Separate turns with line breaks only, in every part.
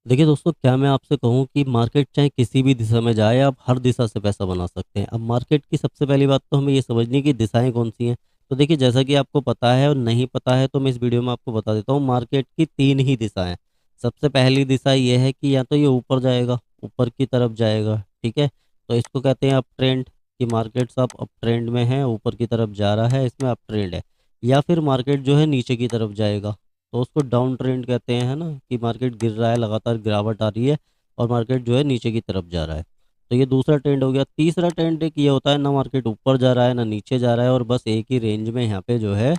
देखिए दोस्तों, क्या मैं आपसे कहूँ कि मार्केट चाहे किसी भी दिशा में जाए, आप हर दिशा से पैसा बना सकते हैं। अब मार्केट की सबसे पहली बात तो हमें ये समझनी है कि दिशाएँ कौन-सी हैं। तो देखिए, जैसा कि आपको पता है और नहीं पता है तो मैं इस वीडियो में आपको बता देता हूँ, मार्केट की 3 ही दिशाएँ हैं। सबसे पहली दिशा ये है कि या तो ये ऊपर जाएगा, ऊपर की तरफ जाएगा, ठीक है? तो इसको कहते हैं अप ट्रेंड, कि मार्केट्स अब अप ट्रेंड में है, ऊपर की तरफ जा रहा है, इसमें अप ट्रेंड है। या फिर मार्केट जो है नीचे की तरफ जाएगा, तो उसको डाउन ट्रेंड कहते हैं, है ना? कि मार्केट गिर रहा है, लगातार गिरावट आ रही है और मार्केट जो है नीचे की तरफ जा रहा है। तो ये दूसरा ट्रेंड हो गया। तीसरा ट्रेंड एक ये होता है, ना मार्केट ऊपर जा रहा है, ना नीचे जा रहा है और बस एक ही रेंज में यहाँ पे जो है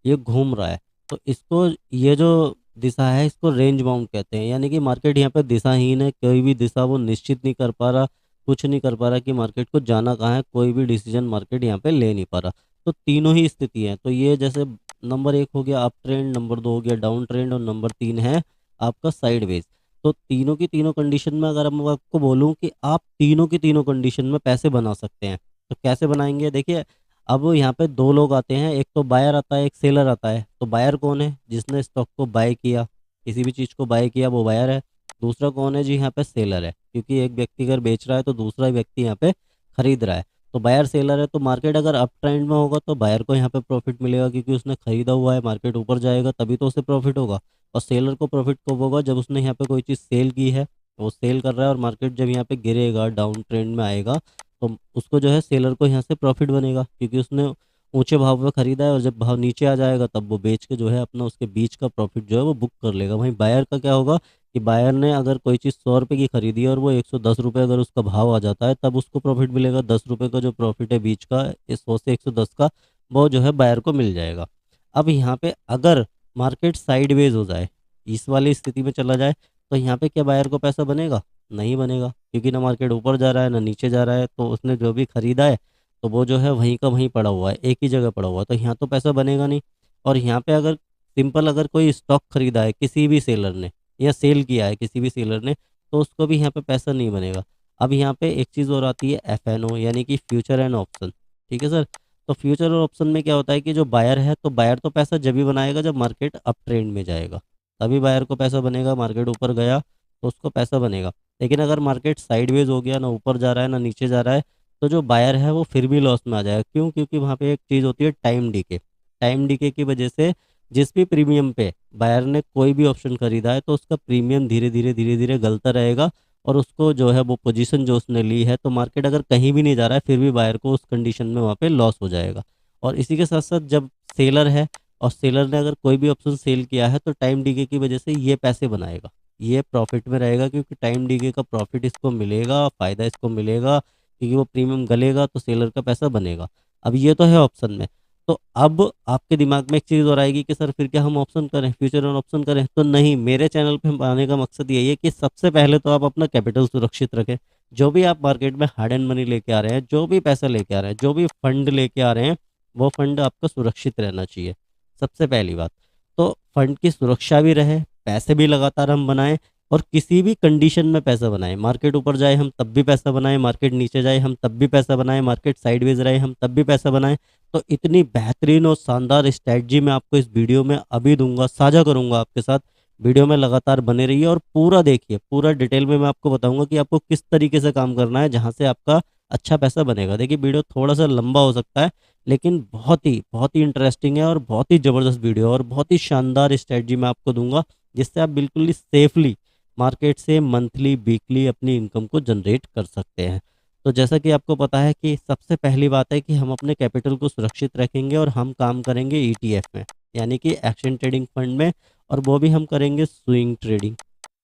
ये घूम रहा है। तो इसको, ये जो दिशा है, इसको रेंज बाउंड कहते हैं। यानी कि मार्केट यहाँ पे दिशाहीन है, कोई भी दिशा वो निश्चित नहीं कर पा रहा, कुछ नहीं कर पा रहा कि मार्केट को जाना कहाँ है, कोई भी डिसीजन मार्केट यहाँ पे ले नहीं पा रहा। तो तीनों ही स्थिति हैं। तो ये जैसे नंबर 1 हो गया अप ट्रेंड, नंबर 2 हो गया डाउन ट्रेंड और नंबर 3 है आपका साइडवेज। तो तीनों की तीनों कंडीशन में अगर मैं आपको बोलूँ कि आप तीनों की तीनों कंडीशन में पैसे बना सकते हैं, तो कैसे बनाएँगे? देखिए, अब यहाँ पे 2 लोग आते हैं, एक तो बायर आता है, एक सेलर आता है। तो बायर कौन है? जिसने स्टॉक को बाय किया, किसी भी चीज़ को बाय किया वो बायर है। दूसरा कौन है जी? यहाँ पे सेलर है, क्योंकि एक व्यक्ति अगर बेच रहा है तो दूसरा व्यक्ति यहाँ पे खरीद रहा है। तो बायर सेलर है, तो मार्केट अगर अप ट्रेंड में होगा तो बायर को यहाँ पे प्रॉफिट मिलेगा, क्योंकि उसने खरीदा हुआ है, मार्केट ऊपर जाएगा तभी तो उसे प्रॉफिट होगा। और सेलर को प्रॉफिट कब होगा? जब उसने यहाँ पे कोई चीज़ सेल की है, वो सेल कर रहा है और मार्केट जब यहाँ पे गिरेगा, डाउन ट्रेंड में आएगा, तो उसको जो है सेलर को यहाँ से प्रॉफिट बनेगा, क्योंकि उसने ऊँचे भाव पे खरीदा है और जब भाव नीचे आ जाएगा तब वो बेच के जो है अपना उसके बीच का प्रॉफिट जो है वो बुक कर लेगा। वहीं बायर का क्या होगा कि बायर ने अगर कोई चीज़ ₹100 की खरीदी है और वो ₹110 अगर उसका भाव आ जाता है, तब उसको प्रॉफिट मिलेगा। ₹10 का जो प्रॉफिट है बीच का, इस 100 से 110 का, वो जो है बायर को मिल जाएगा। अब यहाँ पे अगर मार्केट साइडवेज हो जाए, इस वाली स्थिति में चला जाए, तो यहाँ पे क्या बायर को पैसा बनेगा? नहीं बनेगा, क्योंकि ना मार्केट ऊपर जा रहा है, ना नीचे जा रहा है। तो उसने जो भी खरीदा है, तो वो जो है वहीं का वहीं पड़ा हुआ है, एक ही जगह पड़ा हुआ है, तो यहाँ तो पैसा बनेगा नहीं। और यहाँ पे अगर सिंपल अगर कोई स्टॉक खरीदा है किसी भी सेलर ने, या सेल किया है किसी भी सेलर ने, तो उसको भी यहाँ पे पैसा नहीं बनेगा। अब यहाँ पे एक चीज़ और आती है एफएनओ, यानी कि फ्यूचर एंड ऑप्शन। ठीक है सर? तो फ्यूचर और ऑप्शन में क्या होता है कि जो बायर है, तो बायर तो पैसा जब भी बनाएगा जब मार्केट अप ट्रेंड में जाएगा, तभी बायर को पैसा बनेगा। मार्केट ऊपर गया तो उसको पैसा बनेगा। लेकिन अगर मार्केट साइडवेज हो गया, ना ऊपर जा रहा है ना नीचे जा रहा है, तो जो बायर है वो फिर भी लॉस में आ जाएगा। क्यों? क्योंकि वहाँ पे एक चीज़ होती है टाइम डीके। टाइम डीके की वजह से जिस भी प्रीमियम पे बायर ने कोई भी ऑप्शन खरीदा है, तो उसका प्रीमियम धीरे-धीरे गलता रहेगा और उसको जो है वो पोजीशन जो उसने ली है, तो मार्केट अगर कहीं भी नहीं जा रहा है, फिर भी बायर को उस कंडीशन में वहाँ पे लॉस हो जाएगा। और इसी के साथ-साथ जब सेलर है और सेलर ने अगर कोई भी ऑप्शन सेल किया है, तो टाइम डीके की वजह से ये पैसे बनाएगा। ये प्रॉफ़िट में रहेगा, क्योंकि टाइम डीके का प्रॉफ़िट इसको मिलेगा, फ़ायदा इसको मिलेगा, क्योंकि वो प्रीमियम गलेगा तो सेलर का पैसा बनेगा। अब ये तो है ऑप्शन में। तो अब आपके दिमाग में एक चीज़ और आएगी कि सर फिर क्या हम ऑप्शन करें, फ्यूचर और ऑप्शन करें? तो नहीं, मेरे चैनल पे हम आने का मकसद यही है कि सबसे पहले तो आप अपना कैपिटल सुरक्षित रखें। जो भी आप मार्केट में हार्ड एंड मनी लेके आ रहे हैं, जो भी पैसा लेके आ रहे हैं, जो भी फंड लेके आ रहे हैं, वो फंड आपका सुरक्षित रहना चाहिए, सबसे पहली बात। तो फंड की सुरक्षा भी रहे, पैसे भी लगातार हम बनाएँ और किसी भी कंडीशन में पैसा बनाएँ। मार्केट ऊपर जाए हम तब भी पैसा बनाएँ, मार्केट नीचे जाए हम तब भी पैसा बनाएँ, मार्केट साइडवेज़ रहे हम तब भी पैसा बनाएँ। तो इतनी बेहतरीन और शानदार स्ट्रैटेजी मैं आपको इस वीडियो में अभी दूँगा, साझा करूँगा आपके साथ। वीडियो में लगातार बने रहिए और पूरा देखिए, पूरा डिटेल में मैं आपको बताऊँगा कि आपको किस तरीके से काम करना है, जहाँ से आपका अच्छा पैसा बनेगा। देखिए, वीडियो थोड़ा-सा लंबा हो सकता है, लेकिन बहुत ही इंटरेस्टिंग है और बहुत ही ज़बरदस्त वीडियो है और बहुत ही शानदार स्ट्रैटेजी मैं आपको दूँगा, जिससे आप बिल्कुल ही सेफ़ली मार्केट से मंथली, वीकली अपनी इनकम को जनरेट कर सकते हैं। तो जैसा कि आपको पता है कि सबसे पहली बात है कि हम अपने कैपिटल को सुरक्षित रखेंगे और हम काम करेंगे ईटीएफ में, यानी कि एक्शन ट्रेडिंग फंड में, और वो भी हम करेंगे स्विंग ट्रेडिंग।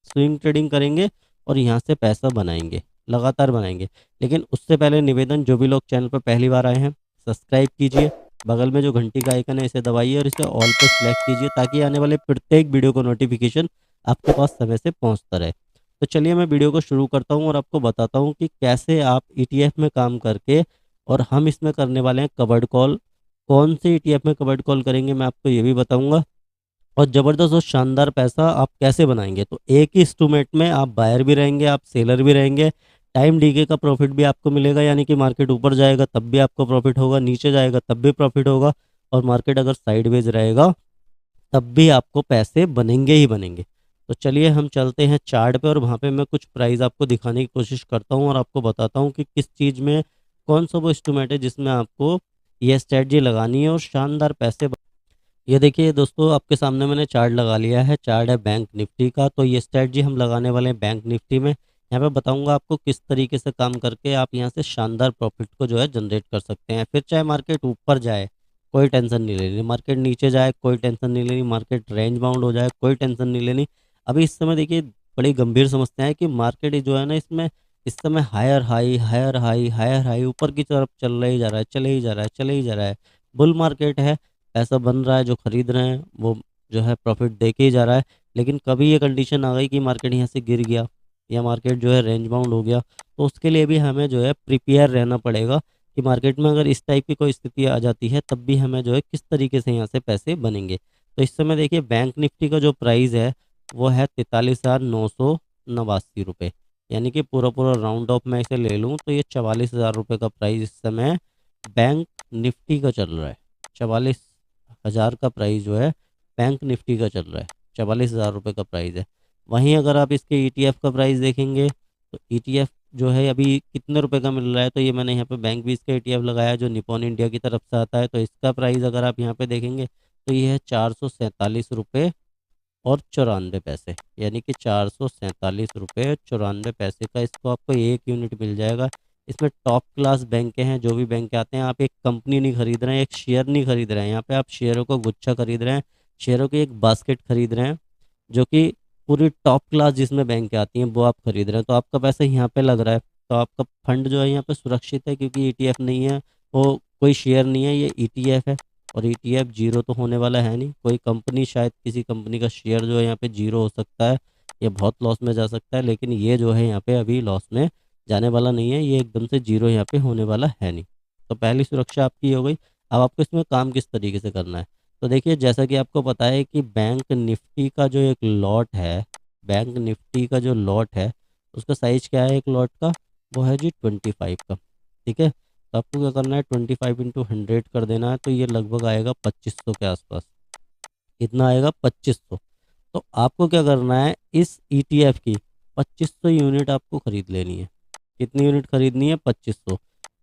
स्विंग ट्रेडिंग करेंगे और यहाँ से पैसा बनाएँगे, लगातार बनाएँगे। लेकिन उससे पहले निवेदन, जो भी लोग चैनल पर पहली बार आए हैं, सब्सक्राइब कीजिए, बगल में जो घंटी का आइकन है इसे दबाइए और इसे ऑल पे सेलेक्ट कीजिए, ताकि आने वाले प्रत्येक वीडियो को नोटिफिकेशन आपके पास समय से पहुँचता रहे। तो चलिए मैं वीडियो को शुरू करता हूँ और आपको बताता हूँ कि कैसे आप ईटीएफ में काम करके, और हम इसमें करने वाले हैं कवर्ड कॉल। कौन से ईटीएफ में कवर्ड कॉल करेंगे मैं आपको ये भी बताऊँगा, और ज़बरदस्त और शानदार पैसा आप कैसे बनाएँगे। तो एक ही इंस्ट्रूमेंट में आप बायर भी रहेंगे, आप सेलर भी रहेंगे। टाइम डीके का प्रॉफ़िट भी आपको मिलेगा, यानी कि मार्केट ऊपर जाएगा तब भी आपको प्रॉफ़िट होगा, नीचे जाएगा तब भी प्रॉफ़िट होगा, और मार्केट अगर साइडवेज़ रहेगा तब भी आपको पैसे बनेंगे ही बनेंगे। तो चलिए हम चलते हैं चार्ट पे और वहाँ पे मैं कुछ प्राइस आपको दिखाने की कोशिश करता हूँ और आपको बताता हूँ कि किस चीज़ में कौन सा वो इंस्ट्रूमेंट है जिसमें आपको ये स्ट्रेटजी लगानी है और शानदार पैसे। ये देखिए दोस्तों, आपके सामने मैंने चार्ट लगा लिया है। चार्ट है बैंक निफ्टी का। तो ये स्ट्रेटजी हम लगाने वाले हैं बैंक निफ्टी में। यहाँ पे बताऊंगा आपको किस तरीके से काम करके आप यहाँ से शानदार प्रॉफिट को जो है जनरेट कर सकते हैं। फिर चाहे मार्केट ऊपर जाए कोई टेंशन नहीं लेनी, मार्केट नीचे जाए कोई टेंशन नहीं लेनी, मार्केट रेंज बाउंड हो जाए कोई टेंशन नहीं लेनी। अभी इस समय देखिए बड़ी गंभीर समस्या है कि मार्केट जो है ना, इसमें इस समय higher high higher high higher high ऊपर की तरफ चल रहा ही जा रहा है, चले ही जा रहा है, चले ही जा रहा है। बुल मार्केट है, पैसा बन रहा है, जो खरीद रहे हैं वो जो है प्रॉफिट दे के ही जा रहा है। लेकिन कभी ये कंडीशन आ गई कि मार्केट यहाँ से गिर गया या मार्केट जो है रेंज बाउंड हो गया, तो उसके लिए भी हमें जो है प्रिपेयर रहना पड़ेगा कि मार्केट में अगर इस टाइप की कोई स्थिति आ जाती है तब भी हमें जो है किस तरीके से यहाँ से पैसे बनेंगे। तो इस समय देखिए बैंक निफ्टी का जो प्राइस है वो है 43,989 रुपये। यानी कि पूरा पूरा राउंड ऑफ मैं इसे ले लूँ तो ये 44,000 रुपये का प्राइस इस समय बैंक निफ्टी का चल रहा है। 44,000 का प्राइस जो है बैंक निफ्टी का चल रहा है, 44,000 रुपये का प्राइस है। वहीं अगर आप इसके ईटीएफ का प्राइस देखेंगे तो ईटीएफ जो है अभी कितने रुपए का मिल रहा है, तो ये मैंने यहाँ पे बैंक बीस का ईटीएफ लगाया है जो निपॉन इंडिया की तरफ से आता है। तो इसका प्राइस अगर आप यहाँ पे देखेंगे तो ये है 447 रुपये और 94 पैसे। यानी कि 447 रुपये 94 पैसे का इसको आपको एक यूनिट मिल जाएगा। इसमें टॉप क्लास बैंकें हैं, जो भी बैंक आते हैं। आप एक कंपनी नहीं खरीद रहे हैं, एक शेयर नहीं खरीद रहे हैं, यहाँ पे आप शेयरों को गुच्छा खरीद रहे हैं, शेयरों की एक बास्केट खरीद रहे हैं, जो कि पूरी टॉप क्लास जिसमें बैंक आती हैं वो आप खरीद रहे हैं। तो आपका पैसा यहाँ पे लग रहा है, तो आपका फंड जो है यहाँ पे सुरक्षित है, क्योंकि ईटीएफ नहीं है, वो कोई शेयर नहीं है, ये ईटीएफ है। और ईटीएफ जीरो तो होने वाला है नहीं, कोई कंपनी शायद किसी कंपनी का शेयर जो है यहाँ पे जीरो हो सकता है, ये बहुत लॉस में जा सकता है, लेकिन ये जो है यहाँ पे अभी लॉस में जाने वाला नहीं है, ये एकदम से जीरो यहाँ पे होने वाला है नहीं। तो पहली सुरक्षा आपकी हो गई। अब आपको इसमें काम किस तरीके से करना है, तो देखिए जैसा कि आपको पता है कि बैंक निफ्टी का जो एक लॉट है, बैंक निफ्टी का जो लॉट है उसका साइज क्या है एक लॉट का, वो है जी 25 का। ठीक है, तो आपको क्या करना है, 25 × 100 कर देना है, तो ये लगभग आएगा 2500 के आसपास। कितना आएगा, 2500। तो आपको क्या करना है, इस ईटीएफ की 2500 यूनिट आपको खरीद लेनी है। कितनी यूनिट खरीदनी है, 2500,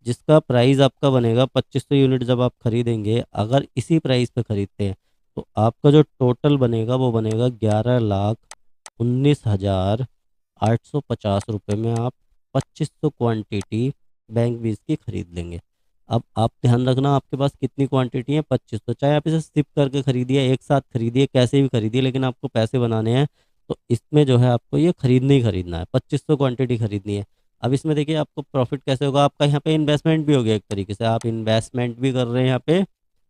जिसका प्राइस आपका बनेगा 2500 यूनिट। जब आप खरीदेंगे, अगर इसी प्राइस पे खरीदते हैं, तो आपका जो टोटल बनेगा वो बनेगा 11,19,850 रुपये में आप 2500 क्वांटिटी बैंक बीज की खरीद लेंगे। अब आप ध्यान रखना, आपके पास कितनी क्वांटिटी है, 2500। चाहे आप इसे सिप करके खरीदिए, एक साथ खरीदिए, कैसे भी खरीदिए, लेकिन आपको पैसे बनाने हैं तो इसमें जो है आपको ये खरीदना ही खरीदना है, 2500 क्वांटिटी खरीदनी है। अब इसमें देखिए आपको प्रॉफिट कैसे होगा, आपका यहाँ पे इन्वेस्टमेंट भी हो गया एक तरीके से, आप इन्वेस्टमेंट भी कर रहे हैं यहाँ पे,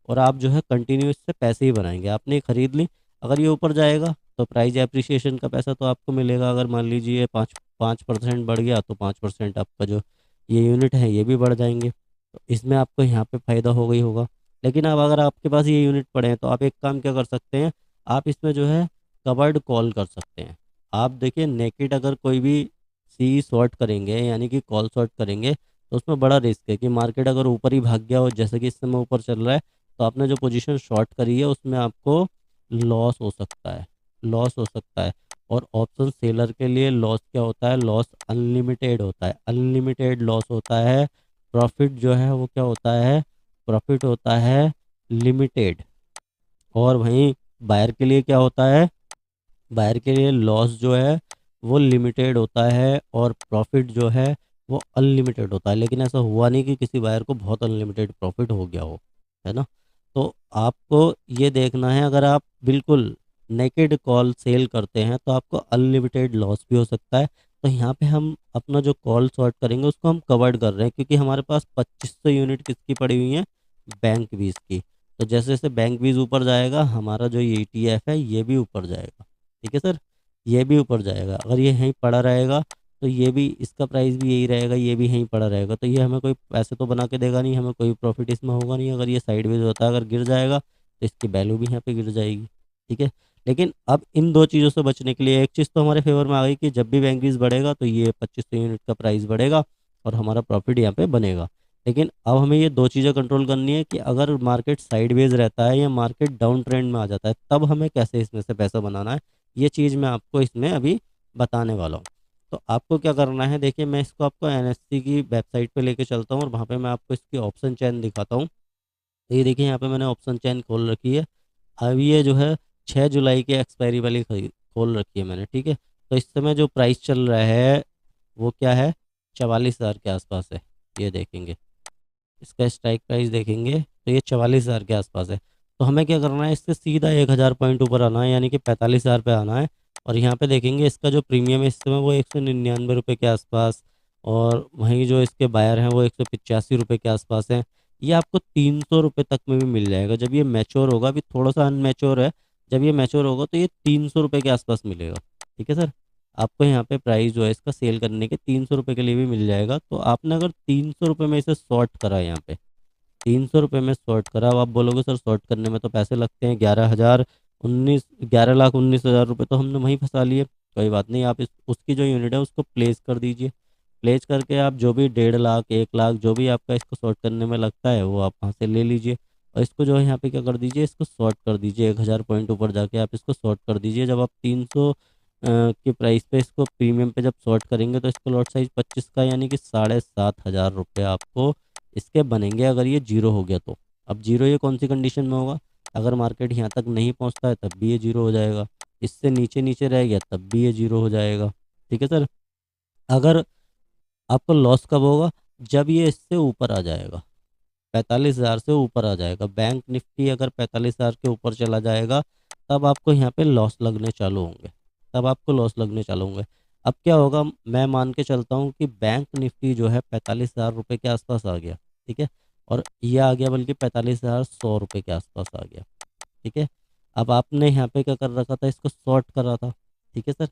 और आप जो है कंटिन्यू इससे पैसे ही बनाएंगे। आपने खरीद ली, अगर ये ऊपर जाएगा तो प्राइस एप्रिसिएशन का पैसा तो आपको मिलेगा। अगर मान लीजिए 5% बढ़ गया तो 5% आपका जो ये यूनिट है ये भी बढ़ जाएंगे। तो इसमें आपको यहाँ पे फ़ायदा हो गई होगा। लेकिन अब अगर आपके पास ये यूनिट पड़े हैं तो आप एक काम क्या कर सकते हैं, आप इसमें जो है कवर्ड कॉल कर सकते हैं। आप देखिए नेकेड अगर कोई भी सी शॉर्ट करेंगे, यानी कि कॉल शॉर्ट करेंगे, तो उसमें बड़ा रिस्क है कि मार्केट अगर ऊपर ही भाग गया हो, जैसे कि इस समय ऊपर चल रहा है, तो आपने जो पोजीशन शॉर्ट करी है उसमें आपको लॉस हो सकता है, लॉस हो सकता है। और ऑप्शन सेलर के लिए लॉस क्या होता है, लॉस अनलिमिटेड होता है, अनलिमिटेड लॉस होता है। प्रॉफिट जो है वो क्या होता है, प्रॉफिट होता है लिमिटेड। और वहीं बायर के लिए क्या होता है, बायर के लिए लॉस जो है वो लिमिटेड होता है और प्रॉफिट जो है वो अनलिमिटेड होता है। लेकिन ऐसा हुआ नहीं कि किसी बायर को बहुत अनलिमिटेड प्रॉफिट हो गया हो, है ना। तो आपको ये देखना है, अगर आप बिल्कुल नेकेड कॉल सेल करते हैं तो आपको अनलिमिटेड लॉस भी हो सकता है। तो यहाँ पे हम अपना जो कॉल शॉर्ट करेंगे उसको हम कवर्ड कर रहे हैं, क्योंकि हमारे पास 2500 यूनिट किसकी पड़ी हुई है, बैंक बीस की। तो जैसे जैसे बैंक बीस ऊपर जाएगा, हमारा जो ये ETF है ये भी ऊपर जाएगा। ठीक है सर, ये भी ऊपर जाएगा। अगर ये यहीं पड़ा रहेगा तो ये भी, इसका प्राइस भी यही रहेगा, ये भी यहीं पड़ा रहेगा। तो ये हमें कोई पैसे तो बना के देगा नहीं, हमें कोई प्रॉफिट इसमें होगा नहीं। अगर ये साइडवेज होता है, अगर गिर जाएगा तो इसकी वैल्यू भी यहाँ पे गिर जाएगी। ठीक है, लेकिन अब इन दो चीज़ों से बचने के लिए एक चीज़ तो हमारे फेवर में आ गई कि जब भी बैंक फीस बढ़ेगा तो ये 2500 यूनिट का प्राइस बढ़ेगा और हमारा प्रॉफिट यहाँ पे बनेगा। लेकिन अब हमें ये दो चीज़ें कंट्रोल करनी है कि अगर मार्केट साइडवेज रहता है या मार्केट डाउन ट्रेंड में आ जाता है, तब हमें कैसे इसमें से पैसा बनाना है, ये चीज़ मैं आपको इसमें अभी बताने वाला हूँ। तो आपको क्या करना है, देखिए मैं इसको आपको एनएससी की वेबसाइट पे लेके चलता हूँ और वहाँ पे मैं आपको इसकी ऑप्शन चेन दिखाता हूँ। तो ये देखिए यहाँ पे मैंने ऑप्शन चेन खोल रखी है। अब ये जो है 6 जुलाई की एक्सपायरी वाली खोल रखी है मैंने, ठीक है। तो इस समय जो प्राइस चल रहा है वो क्या है, 44,000 के आसपास है। ये देखेंगे, इसका स्ट्राइक प्राइस देखेंगे तो ये 44,000 के आसपास है। तो हमें क्या करना है, इससे सीधा 1,000 पॉइंट ऊपर आना है, यानी कि 45,000 पे आना है। और यहाँ पे देखेंगे इसका जो प्रीमियम है इस समय वो 199 रुपये के आसपास, और वहीं जो इसके बायर हैं वो 185 रुपये के आसपास हैं। ये आपको 300 रुपये तक में भी मिल जाएगा जब ये मैच्योर होगा। अभी थोड़ा सा अनमेच्योर है, जब ये मैच्योर होगा तो ये 300 रुपये के आसपास मिलेगा, ठीक है सर। आपको यहाँ पे प्राइस जो है इसका सेल करने के 300 रुपये के लिए भी मिल जाएगा। तो आपने अगर 300 रुपये में इसे शॉर्ट करा, यहाँ पे 300 रुपये में शॉर्ट करा, अब आप बोलोगे सर शॉर्ट करने में तो पैसे लगते हैं, 11,19,000 रुपये तो हमने वहीं फंसा लिए। कोई बात नहीं, आप उसकी जो यूनिट है उसको प्लेस कर दीजिए। प्लेस करके आप जो भी 1.5 लाख 1 लाख जो भी आपका इसको शॉर्ट करने में लगता है वो आप वहाँ से ले लीजिए। और इसको जो है यहाँ पे क्या कर दीजिए, इसको शॉर्ट कर दीजिए, 1,000 पॉइंट ऊपर जाके आप इसको शॉर्ट कर दीजिए। जब आप 300 की प्राइस पे इसको प्रीमियम पे जब शॉर्ट करेंगे तो इसका लॉट साइज 25 का, यानी कि 7,500 रुपये आपको इसके बनेंगे अगर ये जीरो हो गया तो। अब जीरो ये कौन सी कंडीशन में होगा, अगर मार्केट यहाँ तक नहीं पहुँचता है तब भी ये जीरो हो जाएगा, इससे नीचे नीचे रह गया तब भी ये जीरो हो जाएगा, ठीक है सर। अगर आपको लॉस कब होगा, जब ये इससे ऊपर आ जाएगा, 45,000 से ऊपर आ जाएगा। बैंक निफ्टी अगर 45,000 के ऊपर चला जाएगा तब आपको यहाँ पे लॉस लगने चालू होंगे, तब आपको लॉस लगने चालू होंगे। अब क्या होगा, मैं मान के चलता हूँ कि बैंक निफ्टी जो है 45,000 रुपये के आसपास आ गया, ठीक है। और ये आ गया बल्कि 45,100 रुपये के आसपास आ गया, ठीक है। अब आपने यहाँ पे क्या कर रखा था, इसको शॉर्ट करा था, ठीक है सर।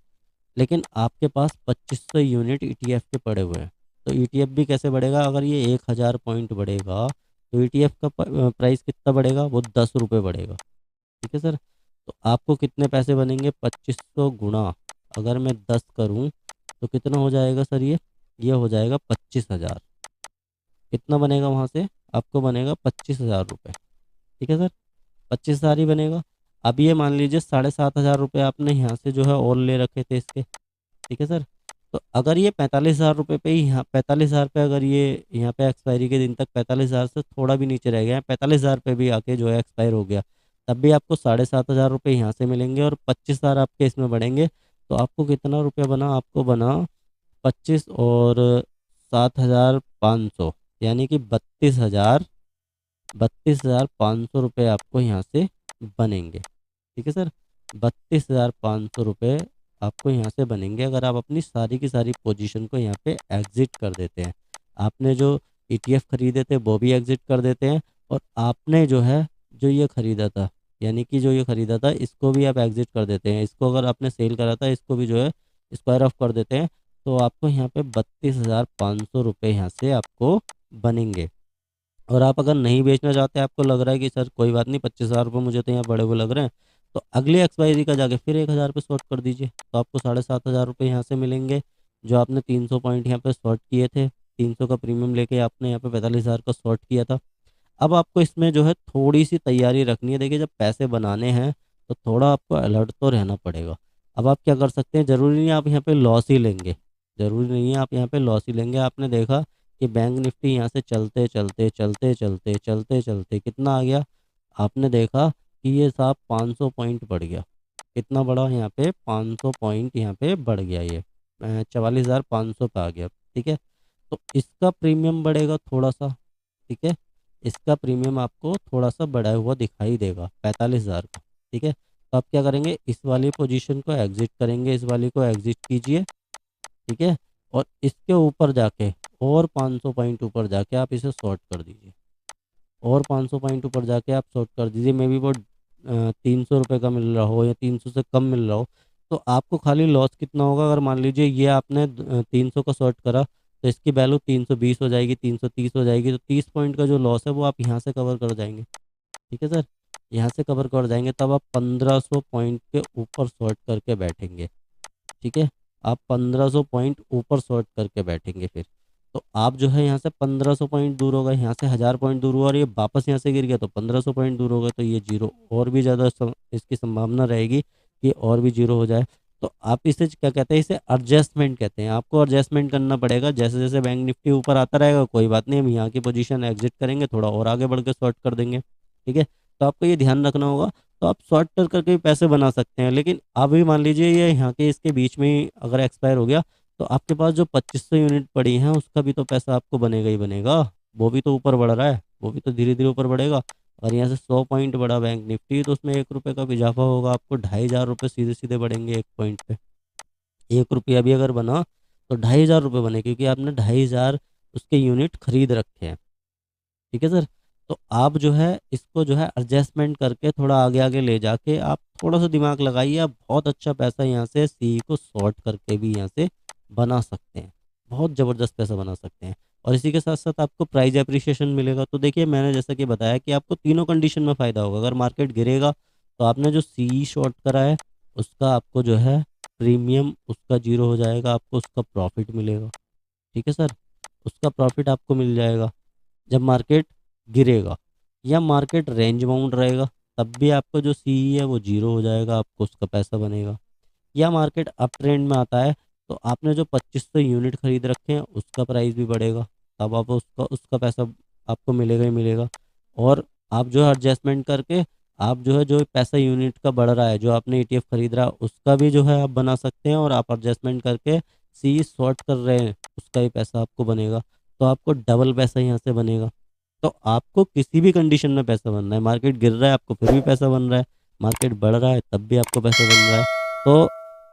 लेकिन आपके पास 2500 यूनिट ईटीएफ के पड़े हुए हैं। तो ईटीएफ भी कैसे बढ़ेगा, अगर ये 1,000 पॉइंट बढ़ेगा तो ईटीएफ का प्राइस कितना बढ़ेगा, वो 10 रुपये बढ़ेगा, ठीक है सर। तो आपको कितने पैसे बनेंगे, 2500 गुणा अगर मैं 10 करूँ तो कितना हो जाएगा सर, ये हो जाएगा 25,000। कितना बनेगा वहाँ से, आपको बनेगा 25,000 रुपये, ठीक है सर। 25,000 ही बनेगा। अब ये मान लीजिए 7,500 रुपये आपने यहाँ से जो है और ले रखे थे इसके, ठीक है सर। तो अगर ये 45,000 रुपये पे ही, यहाँ 45,000 पे अगर ये यहाँ पे एक्सपायरी के दिन तक 45,000 से थोड़ा भी नीचे रह गया है, 45,000 पे भी आके जो है एक्सपायर हो गया, तब भी आपको 7,500 रुपये यहाँ से मिलेंगे और 25,000 आपके इसमें बढ़ेंगे। तो आपको कितना रुपया बना, आपको बना 25 और 7,500, यानी कि 32,500 रुपये आपको यहाँ से बनेंगे, ठीक है सर। 32,500 रुपये आपको यहाँ से बनेंगे अगर आप अपनी सारी की सारी पोजीशन को यहाँ पे एग्जिट कर देते हैं। आपने जो ईटीएफ खरीदे थे वो भी एग्जिट कर देते हैं, और आपने जो है जो ये खरीदा था, यानी कि जो ये खरीदा था इसको भी आप एग्जिट कर देते हैं। इसको अगर आपने सेल करा था इसको भी जो है स्क्वायर ऑफ कर देते हैं। तो आपको यहाँ पे 32,500 रुपये यहाँ से आपको बनेंगे। और आप अगर नहीं बेचना चाहते, आपको लग रहा है कि सर कोई बात नहीं, 25,000 रुपये मुझे तो यहाँ बड़े हुए लग रहे हैं, तो अगली एक्सपायरी का जाके फिर 1,000 पे शॉर्ट कर दीजिए। तो आपको 7,500 रुपये यहाँ से मिलेंगे। जो आपने 300 पॉइंट यहाँ पे शॉर्ट किए थे, 300 का प्रीमियम लेके आपने यहाँ पे 45,000 का शॉर्ट किया था। अब आपको इसमें जो है थोड़ी सी तैयारी रखनी है। देखिए जब पैसे बनाने हैं तो थोड़ा आपको अलर्ट तो रहना पड़ेगा। अब आप क्या कर सकते हैं, ज़रूरी नहीं आप यहाँ पे लॉस ही लेंगे, ज़रूरी नहीं है आप यहाँ पे लॉस ही लेंगे। आपने देखा कि बैंक निफ्टी यहाँ से चलते चलते चलते चलते चलते चलते कितना आ गया, आपने देखा कि ये साहब 500 पॉइंट बढ़ गया। कितना बढ़ा, यहाँ पे 500 पॉइंट यहाँ पे बढ़ गया, ये 44,500 पे आ गया, ठीक है। तो इसका प्रीमियम बढ़ेगा थोड़ा सा, ठीक है। इसका प्रीमियम आपको थोड़ा सा बढ़ा हुआ दिखाई देगा 45,000 का, ठीक है। तो आप क्या करेंगे, इस वाली पोजीशन को एग्जिट करेंगे, इस वाली को एग्जिट कीजिए, ठीक है। और इसके ऊपर जाके और 500 पॉइंट ऊपर जाके आप इसे शॉर्ट कर दीजिए, और 500 पॉइंट ऊपर जाके आप शॉर्ट कर दीजिए। मे बी वो 300 रुपये का मिल रहा हो या 300 से कम मिल रहा हो, तो आपको खाली लॉस कितना होगा, अगर मान लीजिए ये आपने 300 का शॉर्ट करा तो इसकी वैल्यू 320 हो जाएगी, 330 हो जाएगी। तो 30 पॉइंट का जो लॉस है वो आप यहाँ से कवर कर जाएंगे, ठीक है सर। यहाँ से कवर कर जाएंगे तब आप 1500 पॉइंट के ऊपर शॉर्ट करके बैठेंगे, ठीक है। आप 1500 पॉइंट ऊपर शॉर्ट करके बैठेंगे फिर। तो आप जो है यहाँ से 1500 पॉइंट दूर हो गए, यहाँ से 1000 पॉइंट दूर हुआ और ये वापस यहाँ से गिर गया तो 1500 पॉइंट दूर हो गए, तो ये जीरो और भी ज़्यादा इसकी संभावना रहेगी कि और भी जीरो हो जाए। तो आप इसे क्या कहते हैं, इसे एडजस्टमेंट कहते हैं। आपको एडजस्टमेंट करना पड़ेगा, जैसे जैसे बैंक निफ्टी ऊपर आता रहेगा कोई बात नहीं, हम यहाँ की पोजीशन एग्जिट करेंगे, थोड़ा और आगे बढ़ के शॉर्ट कर देंगे, ठीक है। तो आपको ये ध्यान रखना होगा। तो आप शॉर्ट कर करके भी पैसे बना सकते हैं, लेकिन अभी मान लीजिए ये यहाँ के इसके बीच में ही अगर एक्सपायर हो गया, तो आपके पास जो 2500 यूनिट पड़ी हैं उसका भी तो पैसा आपको बनेगा ही बनेगा। वो भी तो ऊपर बढ़ रहा है, वो भी तो धीरे धीरे ऊपर बढ़ेगा। और यहाँ से 100 पॉइंट बढ़ा बैंक निफ्टी, तो उसमें 1 रुपये का भी इजाफा होगा, आपको 2500 रुपये सीधे सीधे बढ़ेंगे एक पॉइंट पे। 1 रुपया भी अगर बना तो 2500 रुपये बने, क्योंकि आपने 2500 उसके यूनिट खरीद रखे हैं, ठीक है सर। तो आप जो है इसको जो है एडजस्टमेंट करके थोड़ा आगे आगे ले जाके आप थोड़ा सा दिमाग लगाइए, आप बहुत अच्छा पैसा यहाँ से सी को शॉर्ट करके भी यहाँ से बना सकते हैं, बहुत ज़बरदस्त पैसा बना सकते हैं। और इसी के साथ साथ आपको प्राइस एप्रिसिएशन मिलेगा। तो देखिए मैंने जैसा कि बताया कि आपको तीनों कंडीशन में फ़ायदा होगा। अगर मार्केट गिरेगा तो आपने जो सी शॉर्ट करा है उसका आपको जो है प्रीमियम उसका जीरो हो जाएगा, आपको उसका प्रॉफिट मिलेगा, ठीक है सर। उसका प्रॉफिट आपको मिल जाएगा जब मार्केट गिरेगा। या मार्केट रेंज बाउंड रहेगा तब भी आपका जो सी है वो जीरो हो जाएगा, आपको उसका पैसा बनेगा। या मार्केट अप ट्रेंड में आता है तो आपने जो 2500 यूनिट खरीद रखे हैं उसका प्राइस भी बढ़ेगा, तब आप उसका उसका पैसा आपको मिलेगा ही मिलेगा। और आप जो है एडजस्टमेंट करके आप जो है जो पैसा यूनिट का बढ़ रहा है, जो आपने ईटीएफ खरीद रहा है उसका भी जो है आप बना सकते हैं, और आप एडजस्टमेंट करके सी शॉर्ट कर रहे हैं उसका ही पैसा आपको बनेगा। तो आपको डबल पैसा यहाँ से बनेगा। तो आपको किसी भी कंडीशन में पैसा बन रहा है, मार्केट गिर रहा है आपको फिर भी पैसा बन रहा है, मार्केट बढ़ रहा है तब भी आपको पैसा बन रहा है। तो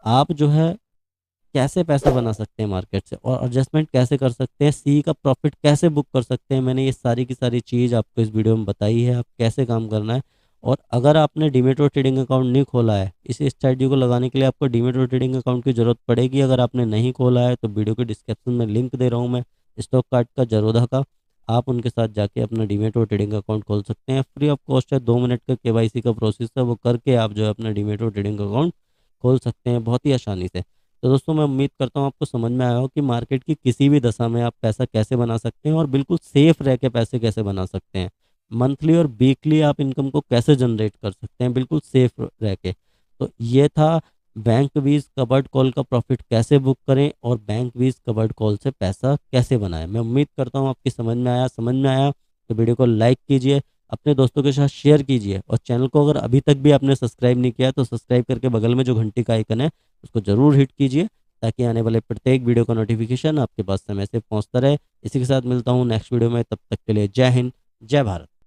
आप जो है कैसे पैसा बना सकते हैं मार्केट से, और एडजस्टमेंट कैसे कर सकते हैं, सी का प्रॉफिट कैसे बुक कर सकते हैं, मैंने ये सारी की सारी चीज़ आपको इस वीडियो में बताई है, आप कैसे काम करना है। और अगर आपने डीमेट और ट्रेडिंग अकाउंट नहीं खोला है, इस स्ट्रैटेजी को लगाने के लिए आपको डीमेट और ट्रेडिंग अकाउंट की ज़रूरत पड़ेगी। अगर आपने नहीं खोला है तो वीडियो के डिस्क्रिप्शन में लिंक दे रहा हूँ मैं, स्टॉक कार्ड का, जरोधा का। आप उनके साथ जाके अपना डीमेट और ट्रेडिंग अकाउंट खोल सकते हैं, फ्री ऑफ कॉस्ट है, 2 मिनट का केवाईसी का प्रोसेस है, वो करके आप जो है अपना डीमेट और ट्रेडिंग अकाउंट खोल सकते हैं बहुत ही आसानी से। तो दोस्तों मैं उम्मीद करता हूँ आपको समझ में आया हो कि मार्केट की किसी भी दशा में आप पैसा कैसे बना सकते हैं, और बिल्कुल सेफ रह के पैसे कैसे बना सकते हैं। मंथली और वीकली आप इनकम को कैसे जनरेट कर सकते हैं बिल्कुल सेफ रह के। तो ये था बैंक वीज कवर्ड कॉल का प्रॉफिट कैसे बुक करें, और बैंक वीज कवर्ड कॉल से पैसा कैसे बनाएं। मैं उम्मीद करता हूँ आपकी समझ में आया तो वीडियो को लाइक कीजिए, अपने दोस्तों के साथ शेयर कीजिए, और चैनल को अगर अभी तक भी आपने सब्सक्राइब नहीं किया तो सब्सक्राइब करके बगल में जो घंटी का आइकन है उसको ज़रूर हिट कीजिए, ताकि आने वाले प्रत्येक वीडियो का नोटिफिकेशन आपके पास समय से पहुंचता रहे। इसी के साथ मिलता हूं नेक्स्ट वीडियो में, तब तक के लिए जय हिंद, जय भारत।